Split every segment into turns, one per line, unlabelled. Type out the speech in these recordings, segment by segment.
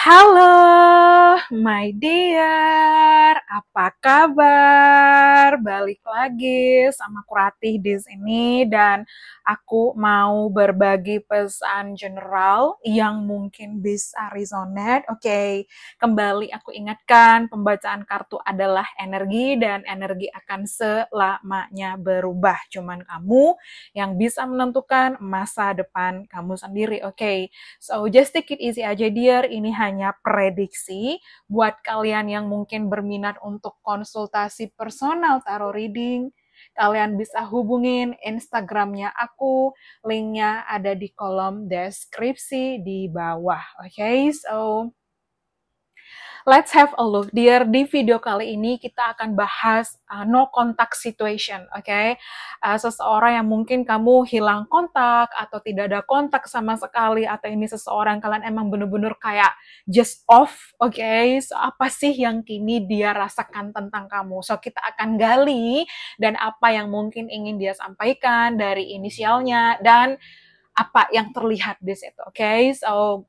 Halo, my dear, apa kabar? Balik lagi sama aku Ratih di sini dan aku mau berbagi pesan general yang mungkin bisa resonate. Oke, kembali aku ingatkan pembacaan kartu adalah energi dan energi akan selamanya berubah. Cuman kamu yang bisa menentukan masa depan kamu sendiri. Oke. So, just take it easy aja, dear. Ini hanya prediksi buat kalian yang mungkin berminat untuk konsultasi personal tarot reading. Kalian bisa hubungin Instagramnya aku, linknya ada di kolom deskripsi di bawah. Oke, so let's have a look, dear. Di video kali ini kita akan bahas no contact situation, oke? Okay? Seseorang yang mungkin kamu hilang kontak atau tidak ada kontak sama sekali, atau ini seseorang kalian emang bener-bener kayak just off, oke? Okay? So, apa sih yang kini dia rasakan tentang kamu? So, kita akan gali dan apa yang mungkin ingin dia sampaikan dari inisialnya dan apa yang terlihat di situ, oke? Okay? So,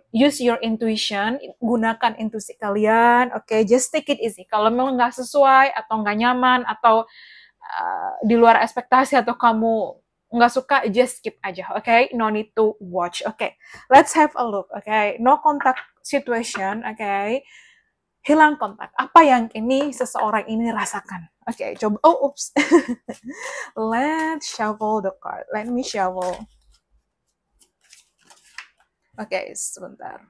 use your intuition, gunakan intuisi kalian, oke, just take it easy. Kalau memang nggak sesuai atau nggak nyaman atau di luar ekspektasi atau kamu nggak suka, just skip aja, oke, no need to watch, oke. Let's have a look, oke, no contact situation, oke, hilang kontak, apa yang ini seseorang ini rasakan, oke, coba, oh, oops, let's shuffle the card, let me shuffle. Oke, sebentar.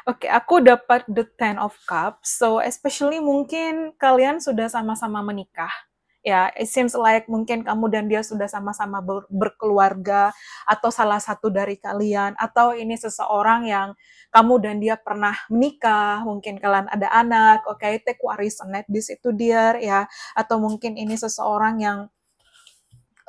Oke, aku dapat the Ten of Cups. So, especially mungkin kalian sudah sama-sama menikah. Ya, it seems like mungkin kamu dan dia sudah sama-sama berkeluarga, atau salah satu dari kalian, atau ini seseorang yang kamu dan dia pernah menikah, mungkin kalian ada anak, oke, take what resonate di situ, dear, ya. Atau mungkin ini seseorang yang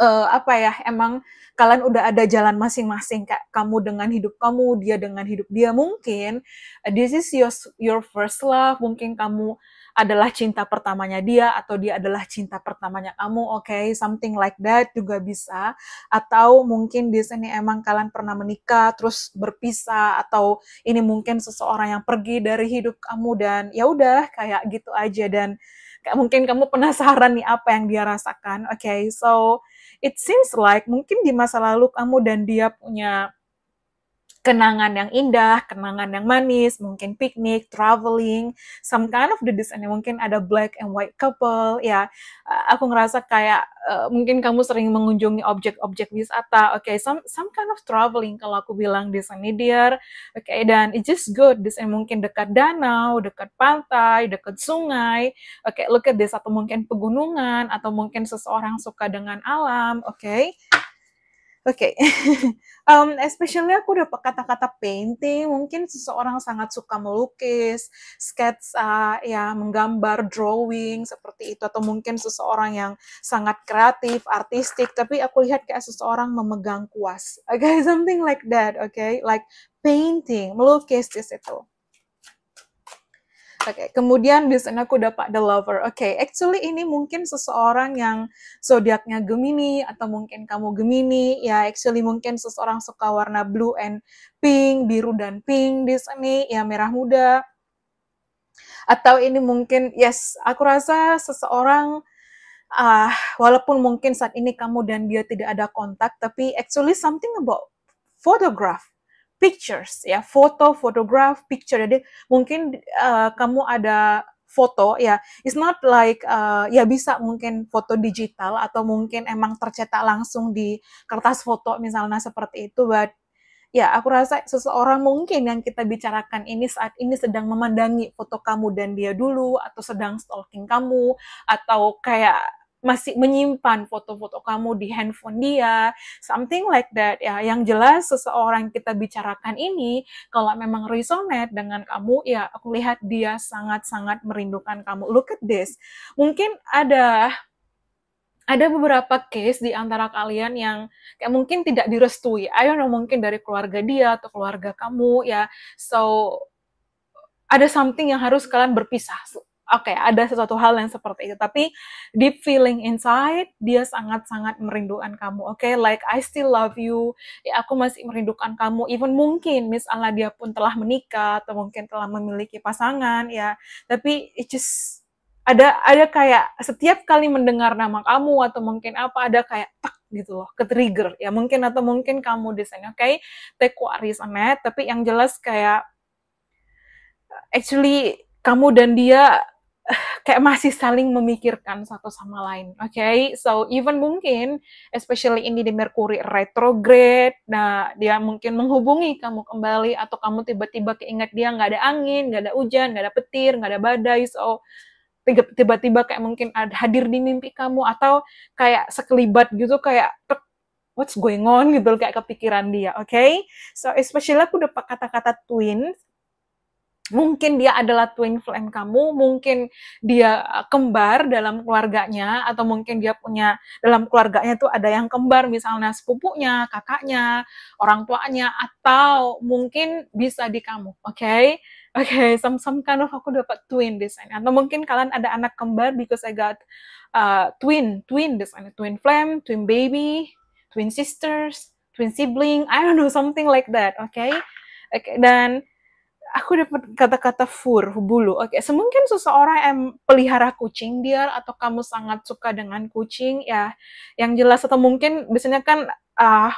apa ya, emang kalian udah ada jalan masing-masing, kayak kamu dengan hidup kamu, dia dengan hidup dia. Mungkin this is your first love, mungkin kamu adalah cinta pertamanya dia atau dia adalah cinta pertamanya kamu, oke, something like that juga bisa. Atau mungkin di sini emang kalian pernah menikah terus berpisah, atau ini mungkin seseorang yang pergi dari hidup kamu dan ya udah kayak gitu aja, dan kayak mungkin kamu penasaran nih apa yang dia rasakan, oke. So it seems like mungkin di masa lalu kamu dan dia punya kenangan yang indah, kenangan yang manis, mungkin piknik, traveling, some kind of the design, mungkin ada black and white couple, ya. Aku ngerasa kayak mungkin kamu sering mengunjungi objek-objek wisata, oke, some kind of traveling kalau aku bilang di sini, dear, oke, dan it's just good, desain mungkin dekat danau, dekat pantai, dekat sungai, oke, look at this, atau mungkin pegunungan, atau mungkin seseorang suka dengan alam, oke. Oke, especially aku dapat kata-kata painting, mungkin seseorang sangat suka melukis, sketsa, ya, menggambar, drawing, seperti itu. Atau mungkin seseorang yang sangat kreatif, artistik, tapi aku lihat kayak seseorang memegang kuas. Okay, something like that, okay? Like painting, melukis di situ. Oke, kemudian di sana aku dapat the lover. Oke, actually ini mungkin seseorang yang zodiaknya Gemini, atau mungkin kamu Gemini, ya actually mungkin seseorang suka warna blue and pink, biru dan pink di sini, ya merah muda. Atau ini mungkin, yes, aku rasa seseorang, walaupun mungkin saat ini kamu dan dia tidak ada kontak, tapi actually something about photograph, pictures, ya, foto, photograph, picture. Jadi mungkin kamu ada foto, ya, it's not like ya bisa mungkin foto digital atau mungkin emang tercetak langsung di kertas foto misalnya seperti itu, but ya aku rasa seseorang mungkin yang kita bicarakan ini saat ini sedang memandangi foto kamu dan dia dulu, atau sedang stalking kamu, atau kayak masih menyimpan foto-foto kamu di handphone dia, something like that, ya. Yang jelas seseorang kita bicarakan ini, kalau memang resonate dengan kamu, ya aku lihat dia sangat-sangat merindukan kamu. Look at this. Mungkin ada beberapa case di antara kalian yang kayak mungkin tidak direstui. I don't know, mungkin dari keluarga dia atau keluarga kamu, ya. So, ada something yang harus kalian berpisah. oke, ada sesuatu hal yang seperti itu, tapi deep feeling inside dia sangat-sangat merindukan kamu, oke, like I still love you, ya aku masih merindukan kamu, even mungkin misalnya dia pun telah menikah atau mungkin telah memiliki pasangan, ya, tapi it just ada kayak setiap kali mendengar nama kamu atau mungkin apa ada kayak tak gitu loh, ke trigger ya mungkin atau mungkin kamu di sana, oke, take what is on it, tapi yang jelas kayak actually kamu dan dia kayak masih saling memikirkan satu sama lain, okay? So even mungkin, especially ini di Mercury retrograde, nah dia mungkin menghubungi kamu kembali atau kamu tiba-tiba keinget dia nggak ada angin, nggak ada hujan, nggak ada petir, nggak ada badai, so tiba-tiba kayak mungkin ada hadir di mimpi kamu atau kayak sekelibat gitu kayak what's going on gitu kayak kepikiran dia, okay? So especially aku dapat kata-kata twin, mungkin dia adalah twin flame kamu, mungkin dia kembar dalam keluarganya, atau mungkin dia punya dalam keluarganya tuh ada yang kembar, misalnya sepupunya, kakaknya, orang tuanya, atau mungkin bisa di kamu, oke? Okay? Oke, okay, some kind of aku dapat twin di sana. Atau mungkin kalian ada anak kembar because I got twin di sana, twin flame, twin baby, twin sisters, twin sibling, I don't know, something like that, oke? Okay? Okay, dan aku dapat kata-kata bulu. Oke, semungkin seseorang yang pelihara kucing dia atau kamu sangat suka dengan kucing ya, yang jelas atau mungkin biasanya kan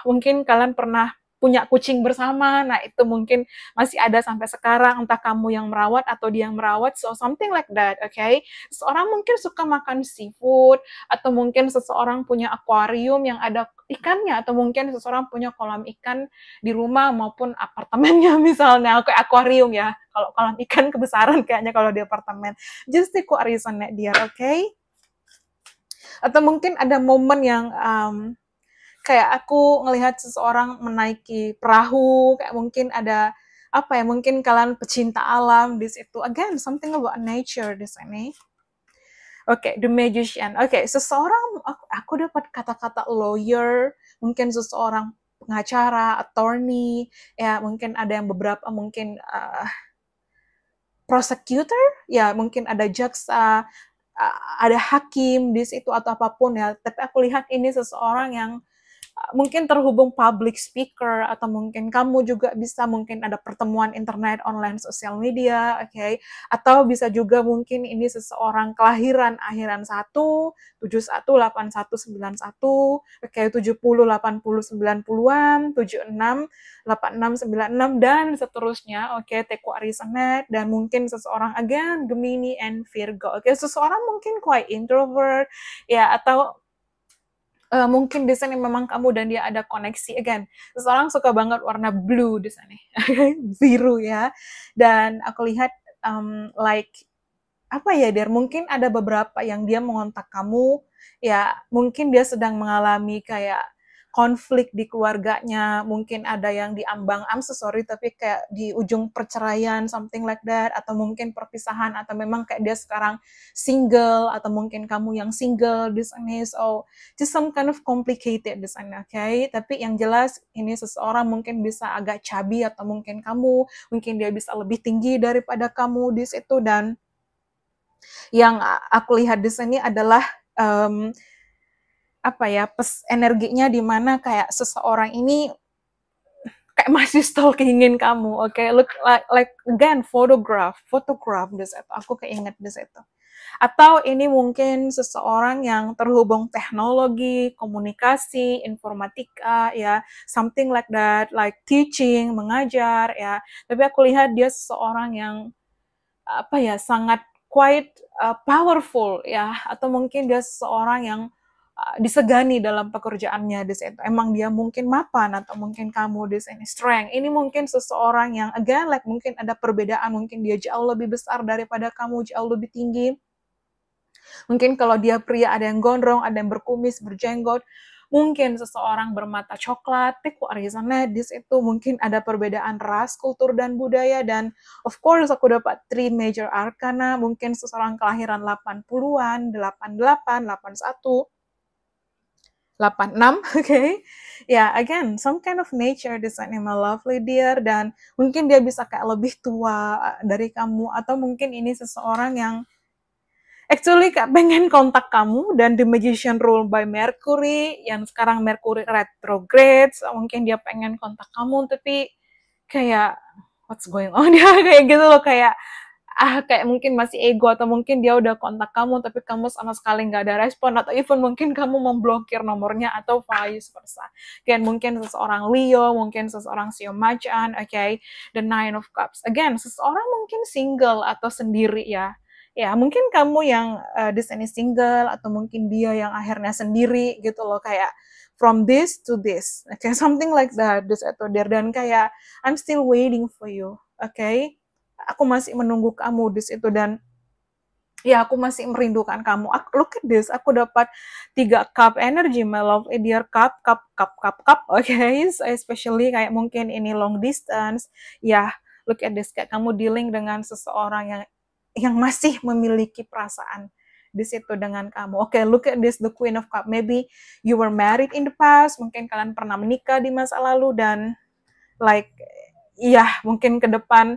mungkin kalian pernah punya kucing bersama, nah itu mungkin masih ada sampai sekarang, entah kamu yang merawat atau dia yang merawat, so something like that, okay? Seseorang mungkin suka makan seafood, atau mungkin seseorang punya akuarium yang ada ikannya, atau mungkin seseorang punya kolam ikan di rumah maupun apartemennya misalnya, kayak akuarium ya, kalau kolam ikan kebesaran kayaknya kalau di apartemen, just take what reason dia, okay? Atau mungkin ada momen yang kayak aku ngelihat seseorang menaiki perahu, kayak mungkin ada apa ya, mungkin kalian pecinta alam di situ. Again, something about nature di sini. Oke, The Magician. Oke, seseorang, aku dapat kata-kata lawyer, mungkin seseorang pengacara, attorney, ya mungkin ada yang beberapa mungkin prosecutor, ya mungkin ada jaksa, ada hakim di situ atau apapun ya. Tapi aku lihat ini seseorang yang mungkin terhubung public speaker, atau mungkin kamu juga bisa mungkin ada pertemuan internet, online, sosial media, oke? Okay? Atau bisa juga mungkin ini seseorang kelahiran akhiran 1, 71, 81, 91, oke, okay, 70, 80, 90-an, 76, 86, 96, dan seterusnya, oke, okay? Take what resonate, dan mungkin seseorang, again, Gemini and Virgo, oke? Okay? Seseorang mungkin quite introvert, ya, atau mungkin di sini memang kamu dan dia ada koneksi. Again, seseorang suka banget warna blue di sini, biru ya. Dan aku lihat like apa ya, Der? Mungkin ada beberapa yang dia mengontak kamu, ya mungkin dia sedang mengalami kayak konflik di keluarganya, mungkin ada yang diambang, I'm so sorry, tapi kayak di ujung perceraian, something like that, atau mungkin perpisahan, atau memang kayak dia sekarang single, atau mungkin kamu yang single di sini, so just some kind of complicated di sana, okay? Tapi yang jelas ini seseorang mungkin bisa agak chubby, atau mungkin kamu, mungkin dia bisa lebih tinggi daripada kamu di situ, dan yang aku lihat di sini adalah apa ya, energinya di mana kayak seseorang ini kayak masih stalkingin kamu, oke? Okay? Look like again photograph di situ. Aku keinget di situ. Atau ini mungkin seseorang yang terhubung teknologi, komunikasi, informatika, ya, something like that, like teaching, mengajar, ya. Tapi aku lihat dia seseorang yang apa ya, sangat quite powerful, ya, atau mungkin dia seseorang yang disegani dalam pekerjaannya di situ. Emang dia mungkin mapan, atau mungkin kamu di sini strength. Ini mungkin seseorang yang again like mungkin ada perbedaan, mungkin dia jauh lebih besar daripada kamu, jauh lebih tinggi. Mungkin kalau dia pria ada yang gondrong, ada yang berkumis, berjenggot. Mungkin seseorang bermata coklat, reasonnya di situ mungkin ada perbedaan ras, kultur, dan budaya, dan of course aku dapat 3 major arcana, mungkin seseorang kelahiran 80-an, 88, 81, 86, okay? Ya, yeah, again, some kind of nature design my lovely dear, dan mungkin dia bisa kayak lebih tua dari kamu, atau mungkin ini seseorang yang actually Kak pengen kontak kamu, dan The Magician Rule by Mercury yang sekarang Mercury retrograde, so mungkin dia pengen kontak kamu tapi kayak what's going on ya kayak gitu loh, kayak mungkin masih ego, atau mungkin dia udah kontak kamu tapi kamu sama sekali nggak ada respon, atau even mungkin kamu memblokir nomornya, atau vice versa. Kayak mungkin seseorang Leo, mungkin seseorang Sio Macan, okay? The Nine of Cups. Again, seseorang mungkin single atau sendiri ya. Ya, mungkin kamu yang di sini single, atau mungkin dia yang akhirnya sendiri gitu loh, kayak from this to this, okay, something like that, this atau there, dan kayak I'm still waiting for you, okay? Aku masih menunggu kamu di situ, dan ya aku masih merindukan kamu. Look at this, aku dapat 3 cup energy, my love, dear, cup, okay? So, especially kayak mungkin ini long distance, ya, look at this, kayak kamu dealing dengan seseorang yang masih memiliki perasaan di situ dengan kamu. Oke, look at this, the Queen of Cup. Maybe you were married in the past, mungkin kalian pernah menikah di masa lalu, dan like iya mungkin ke depan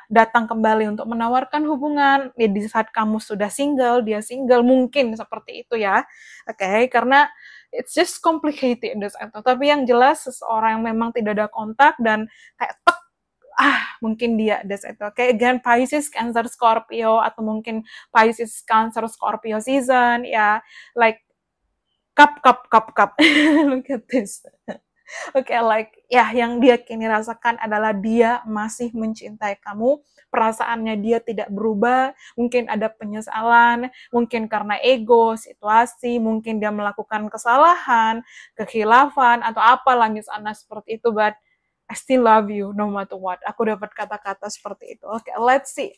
datang kembali untuk menawarkan hubungan ya, di saat kamu sudah single, dia single, mungkin seperti itu ya. Oke, karena it's just complicated this, tapi yang jelas seseorang yang memang tidak ada kontak, dan kayak tek, mungkin dia das itu. Oke, again Pisces, Cancer, Scorpio, atau mungkin Pisces, Cancer, Scorpio season ya, like cup. Look at this. Oke, like ya yang dia kini rasakan adalah dia masih mencintai kamu, perasaannya dia tidak berubah, mungkin ada penyesalan, mungkin karena ego, situasi, mungkin dia melakukan kesalahan, kekhilafan, atau apalah misalnya seperti itu, but I still love you no matter what. Aku dapat kata-kata seperti itu. Oke, let's see.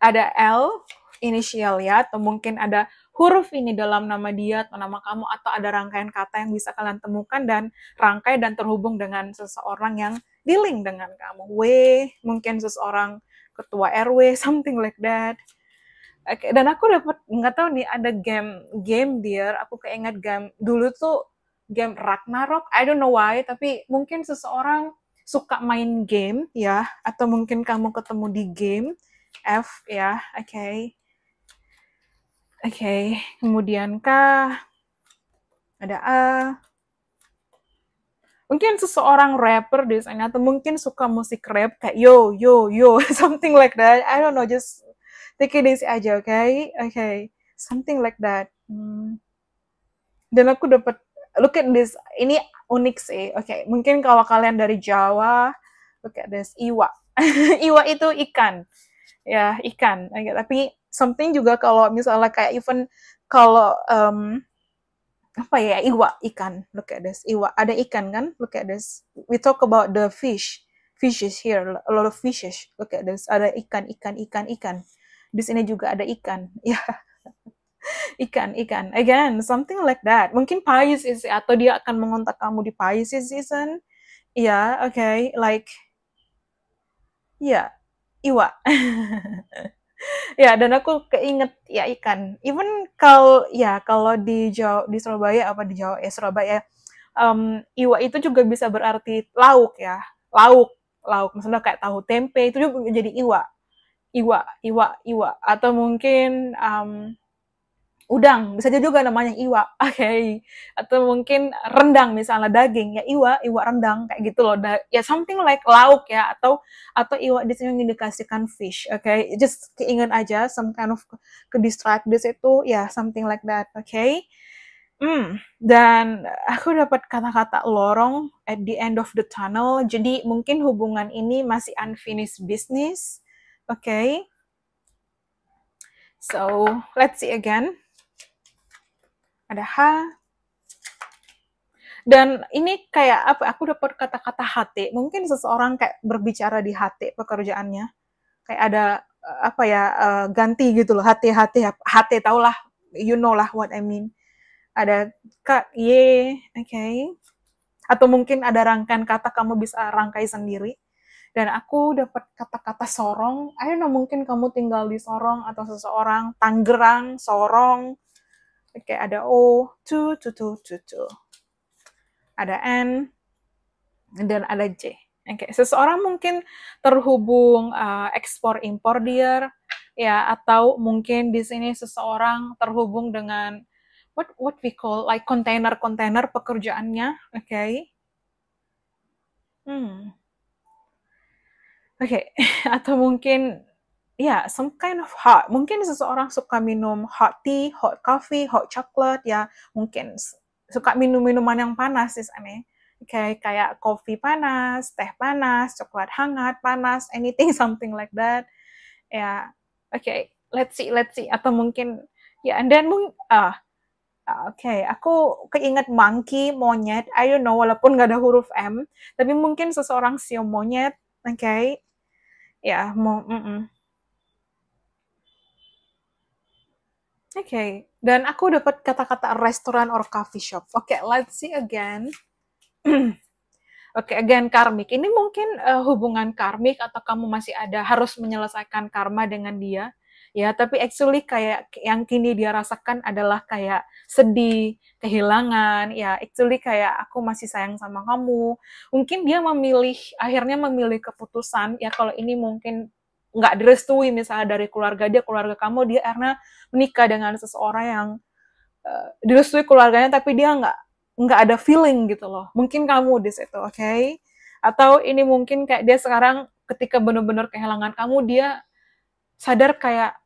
Ada L inisial ya, atau mungkin ada huruf ini dalam nama dia atau nama kamu, atau ada rangkaian kata yang bisa kalian temukan dan rangkai dan terhubung dengan seseorang yang dealing dengan kamu. W, mungkin seseorang ketua RW, something like that. Oke, dan aku dapat, nggak tahu nih, ada game dear, aku keinget game dulu tuh, game Ragnarok, I don't know why, tapi mungkin seseorang suka main game ya, atau mungkin kamu ketemu di game. F ya, oke. Kemudian K, ada A. Mungkin seseorang rapper di sana, atau mungkin suka musik rap kayak yo, something like that. I don't know, just take it easy aja, okay? Something like that. Dan aku dapat, look at this, ini unik sih. Oke, mungkin kalau kalian dari Jawa, look at this, iwa. Iwa itu ikan. Ya, ikan. Okay, tapi something juga kalau misalnya kayak even kalau apa ya, iwa, ikan. Look at this, iwa. Ada ikan kan? Look at this. We talk about the fish. Fishes here, a lot of fishes. Look at this. Ada ikan. Di sini juga ada ikan. Ya, ikan. Again, something like that. Mungkin Pisces, atau dia akan mengontak kamu di Pisces season. Ya, okay, like, ya, iwa. Ya, dan aku keinget ya ikan. Even kalau di Surabaya, apa di Jawa ya, Surabaya, iwa itu juga bisa berarti lauk ya, lauk. Misalnya kayak tahu tempe itu juga jadi iwa. Atau mungkin udang, bisa juga namanya iwa, okay. Atau mungkin rendang, misalnya daging, ya iwa rendang, kayak gitu loh. Ya something like lauk ya, atau iwa di sini mengindikasikan fish, okay. Just keinget aja, some kind of ke-distract di situ, ya something like that, okay. Dan aku dapat kata-kata lorong at the end of the tunnel, jadi mungkin hubungan ini masih unfinished business, okay. So, let's see again. Ada H, dan ini kayak apa, aku dapat kata-kata hati, mungkin seseorang kayak berbicara di hati pekerjaannya, kayak ada apa ya, ganti gitu loh, hati, taulah, you know lah what I mean. Ada K, Y, okay. Atau mungkin ada rangkaian kata, kamu bisa rangkai sendiri. Dan aku dapat kata-kata Sorong, I don't know, mungkin kamu tinggal di Sorong, atau seseorang Tangerang, Sorong. Oke, ada O, tu. Ada N, dan ada J. Oke, seseorang mungkin terhubung ekspor impor dia, ya, atau mungkin di sini seseorang terhubung dengan what we call like kontainer-kontainer pekerjaannya, oke? Okay? Hmm, oke. Okay. Atau mungkin ya, some kind of hot. Mungkin seseorang suka minum hot tea, hot coffee, hot chocolate, ya mungkin suka minum minuman yang panas di sana. Kayak kopi panas, teh panas, coklat hangat, panas, anything something like that. Ya, oke. Okay. Let's see. Atau mungkin ya, and then aku keinget monkey, monyet. I don't know, walaupun nggak ada huruf M, tapi mungkin seseorang siom monyet. Oke, okay. Ya, mau. Oke, okay. Dan aku dapat kata-kata restoran or coffee shop. Oke, okay, let's see again. Oke, okay, again karmik. Ini mungkin hubungan karmik atau kamu masih ada harus menyelesaikan karma dengan dia. Ya, tapi actually kayak yang kini dia rasakan adalah kayak sedih, kehilangan. Ya, actually kayak aku masih sayang sama kamu. Mungkin dia akhirnya memilih keputusan. Ya, kalau ini mungkin nggak direstui misalnya dari keluarga dia, keluarga kamu, dia karena menikah dengan seseorang yang direstui keluarganya tapi dia nggak ada feeling gitu loh. Mungkin kamu di situ, oke? Okay? Atau ini mungkin kayak dia sekarang ketika benar-benar kehilangan kamu, dia sadar kayak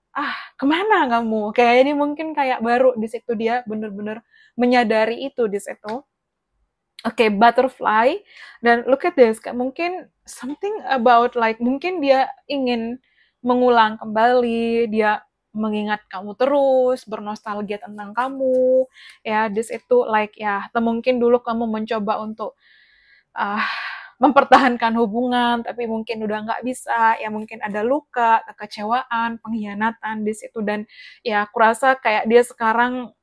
kemana kamu? Kayak ini mungkin kayak baru di situ dia benar-benar menyadari itu di situ. Oke, okay, butterfly. Dan look at this, kayak mungkin something about like mungkin dia ingin mengulang kembali, dia mengingat kamu terus, bernostalgia tentang kamu, ya, this itu like ya, atau mungkin dulu kamu mencoba untuk uh, mempertahankan hubungan, tapi mungkin udah nggak bisa, ya mungkin ada luka, kekecewaan, pengkhianatan di situ, dan ya aku rasa kayak dia sekarang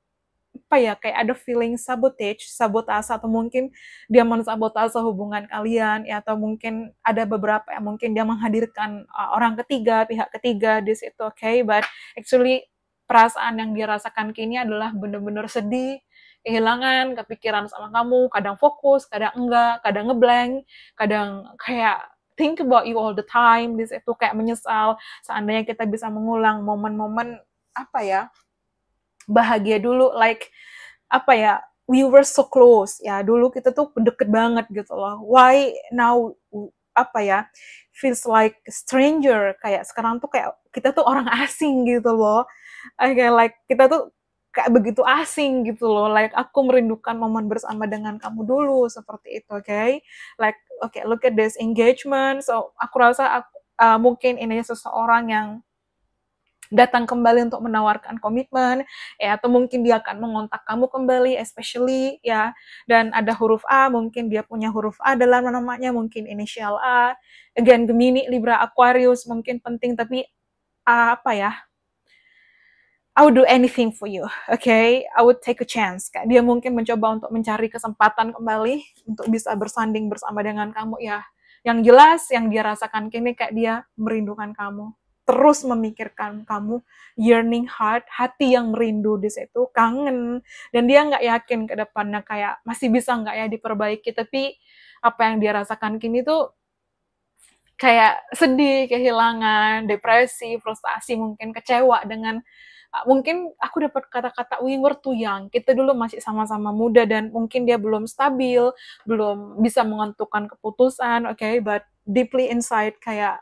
kayak ada feeling sabotase atau mungkin dia mensabotase hubungan kalian ya, atau mungkin ada beberapa yang mungkin dia menghadirkan orang ketiga, pihak ketiga di situ, oke? Okay? But actually perasaan yang dia rasakan kini adalah bener-bener sedih, kehilangan, kepikiran sama kamu, kadang fokus, kadang enggak, kadang ngeblank, kadang kayak think about you all the time di situ, kayak menyesal seandainya kita bisa mengulang momen-momen bahagia dulu, like we were so close ya, dulu kita tuh deket banget gitu loh, why now feels like stranger, kayak sekarang tuh kayak kita tuh orang asing gitu loh. Kayak like kita tuh kayak begitu asing gitu loh, like aku merindukan momen bersama dengan kamu dulu seperti itu, oke? Okay? Like okay, look at this engagement, so aku rasa mungkin ini seseorang yang datang kembali untuk menawarkan komitmen, ya, atau mungkin dia akan mengontak kamu kembali, especially ya, dan ada huruf A, mungkin dia punya huruf A dalam namanya, mungkin inisial A, again Gemini, Libra, Aquarius, mungkin penting, tapi I would do anything for you, okay? I would take a chance. Kayak dia mungkin mencoba untuk mencari kesempatan kembali untuk bisa bersanding bersama dengan kamu, ya. Yang jelas yang dia rasakan kini kayak dia merindukan kamu, terus memikirkan kamu, yearning heart, hati yang merindu di situ, kangen, dan dia nggak yakin ke depannya kayak masih bisa nggak ya diperbaiki, tapi apa yang dia rasakan kini tuh kayak sedih, kehilangan, depresi, frustasi, mungkin kecewa dengan mungkin aku dapat kata-kata we were too young, kita dulu masih sama-sama muda dan mungkin dia belum stabil, belum bisa menentukan keputusan, oke, okay? But deeply inside kayak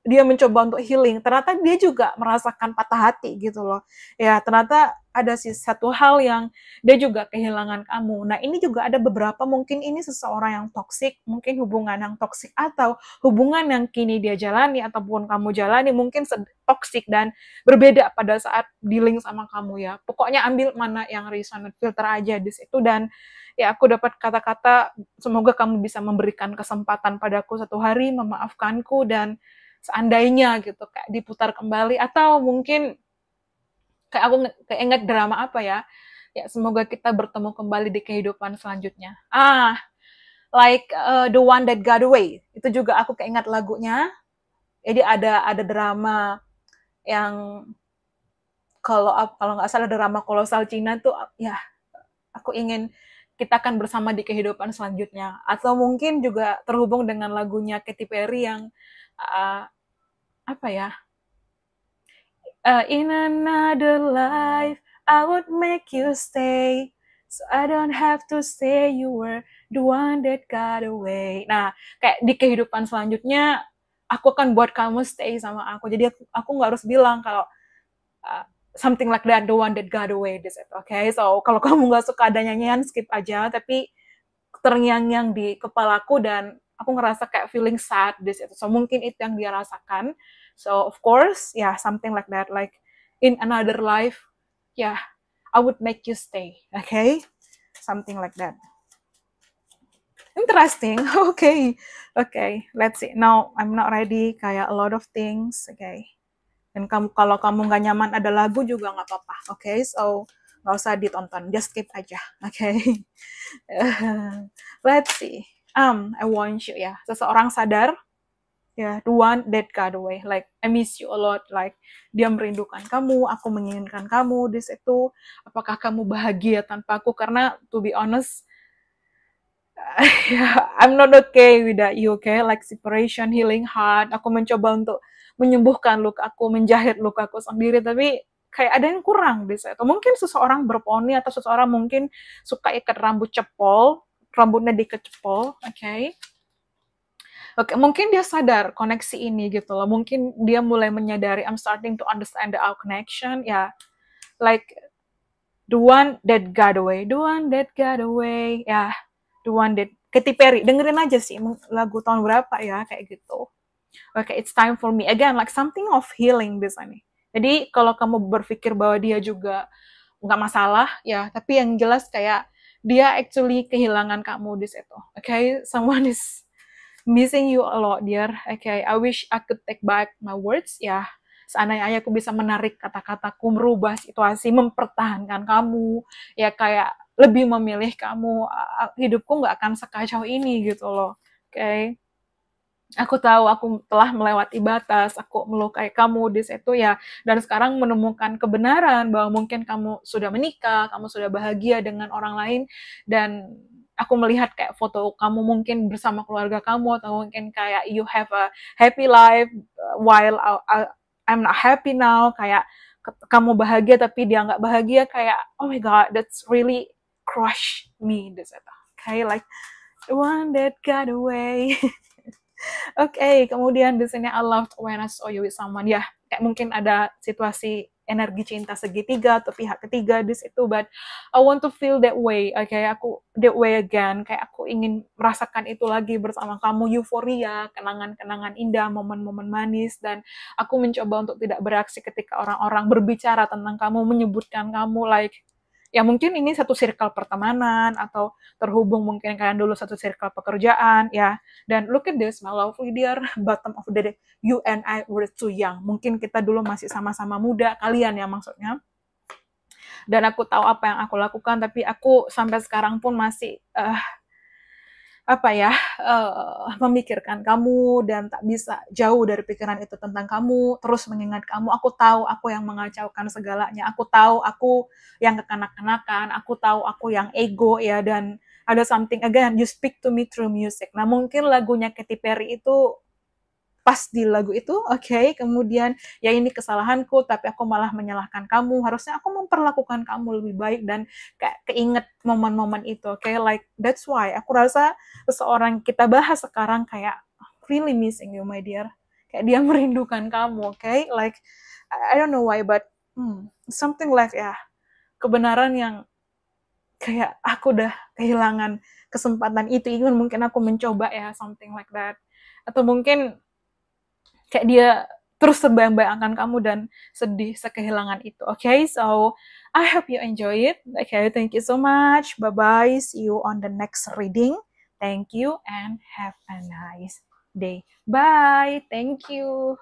dia mencoba untuk healing, ternyata dia juga merasakan patah hati gitu loh. Ya, ternyata ada sih satu hal yang dia juga kehilangan kamu. Nah, ini juga ada beberapa, mungkin ini seseorang yang toksik, mungkin hubungan yang toksik, atau hubungan yang kini dia jalani ataupun kamu jalani mungkin toksik dan berbeda pada saat dealing sama kamu, ya. Pokoknya ambil mana yang resonate, filter aja di situ, dan ya aku dapat kata-kata semoga kamu bisa memberikan kesempatan padaku satu hari, memaafkanku, dan seandainya gitu kayak diputar kembali, atau mungkin kayak aku ingat drama ya semoga kita bertemu kembali di kehidupan selanjutnya, like the one that got away, itu juga aku keingat lagunya. Jadi ada drama yang kalau nggak salah drama kolosal Cina tuh, ya aku ingin kita akan bersama di kehidupan selanjutnya, atau mungkin juga terhubung dengan lagunya Katy Perry yang uh, apa ya In another life, I would make you stay. So I don't have to say you were the one that got away. Nah, kayak di kehidupan selanjutnya, aku akan buat kamu stay sama aku. Jadi aku nggak harus bilang kalau something like that, the one that got away. This it, okay? So kalau kamu nggak suka ada nyanyian, skip aja. Tapi terngiang-ngiang di kepalaku dan aku ngerasa kayak feeling sad this itu. So mungkin itu yang dia rasakan. So of course, yeah, something like that, like in another life, yeah, I would make you stay, okay, something like that. Interesting. Okay, okay. Let's see. Now I'm not ready. Kayak a lot of things. Okay. Dan kalau kamu nggak nyaman ada lagu juga nggak apa-apa. Okay. So nggak usah ditonton. Just skip aja. Okay. Let's see. I want you, ya. Seseorang sadar, ya, the one that got away. Like, I miss you a lot. Like, dia merindukan kamu, aku menginginkan kamu. This itu, apakah kamu bahagia tanpa aku? Karena, to be honest, I'm not okay with that. You okay? Like, separation, healing heart. Aku mencoba untuk menyembuhkan luka aku, menjahit luka aku sendiri. Tapi, kayak ada yang kurang di situ. Mungkin seseorang berponi atau seseorang mungkin suka ikat rambut cepol, rambutnya dikecepol, okay? Oke, mungkin dia sadar koneksi ini gitu loh. Mungkin dia mulai menyadari I'm starting to understand our connection, ya. Like the one that got away, the one that got away, ya. The one that Katy Perry, dengerin aja sih lagu tahun berapa ya kayak gitu. Oke, it's time for me again, like something of healing bisa nih. Jadi kalau kamu berpikir bahwa dia juga nggak masalah, ya, tapi yang jelas kayak dia actually kehilangan kamu di situ. Okay, someone is missing you a lot, dear. Okay, I wish I could take back my words, ya. Seandainya aku bisa menarik kata-kataku, merubah situasi, mempertahankan kamu, ya kayak lebih memilih kamu, hidupku nggak akan sekacau ini gitu loh. Okay. Aku tahu aku telah melewati batas, aku melukai kamu di situ ya, dan sekarang menemukan kebenaran bahwa mungkin kamu sudah menikah, kamu sudah bahagia dengan orang lain, dan aku melihat kayak foto kamu mungkin bersama keluarga kamu, atau mungkin kayak you have a happy life while I'm not happy now, kayak kamu bahagia tapi dia nggak bahagia, kayak oh my god, that's really crush me di situ. Okay, like the one that got away. Oke, kemudian di sini I loved when I saw you with someone. Ya, kayak mungkin ada situasi energi cinta segitiga atau pihak ketiga di situ, but I want to feel that way. Oke, aku that way again. Kayak aku ingin merasakan itu lagi bersama kamu, euforia, kenangan-kenangan indah, momen-momen manis, dan aku mencoba untuk tidak bereaksi ketika orang-orang berbicara tentang kamu, menyebutkan kamu, like ya mungkin ini satu circle pertemanan atau terhubung mungkin kalian dulu satu circle pekerjaan ya. Dan look at this, my lovely dear, bottom of the day, you and I were too young. Mungkin kita dulu masih sama-sama muda, kalian ya maksudnya. Dan aku tahu apa yang aku lakukan, tapi aku sampai sekarang pun masih memikirkan kamu dan tak bisa jauh dari pikiran itu tentang kamu, terus mengingat kamu. Aku tahu aku yang mengacaukan segalanya, aku tahu aku yang kekanak-kanakan, aku tahu aku yang ego ya, dan ada something again, you speak to me through music. Nah mungkin lagunya Katy Perry itu pas di lagu itu, oke, kemudian ya ini kesalahanku, tapi aku malah menyalahkan kamu, harusnya aku memperlakukan kamu lebih baik, dan kayak keinget momen-momen itu, oke, like that's why aku rasa seseorang kita bahas sekarang kayak really missing you, my dear, kayak dia merindukan kamu, oke, like I don't know why, but something like ya, kebenaran yang kayak aku udah kehilangan kesempatan itu, even mungkin aku mencoba ya, something like that, atau mungkin kayak dia terus terbayang-bayangkan kamu dan sedih sekehilangan itu. Okay, so I hope you enjoy it. Okay, thank you so much. Bye-bye. See you on the next reading. Thank you and have a nice day. Bye. Thank you.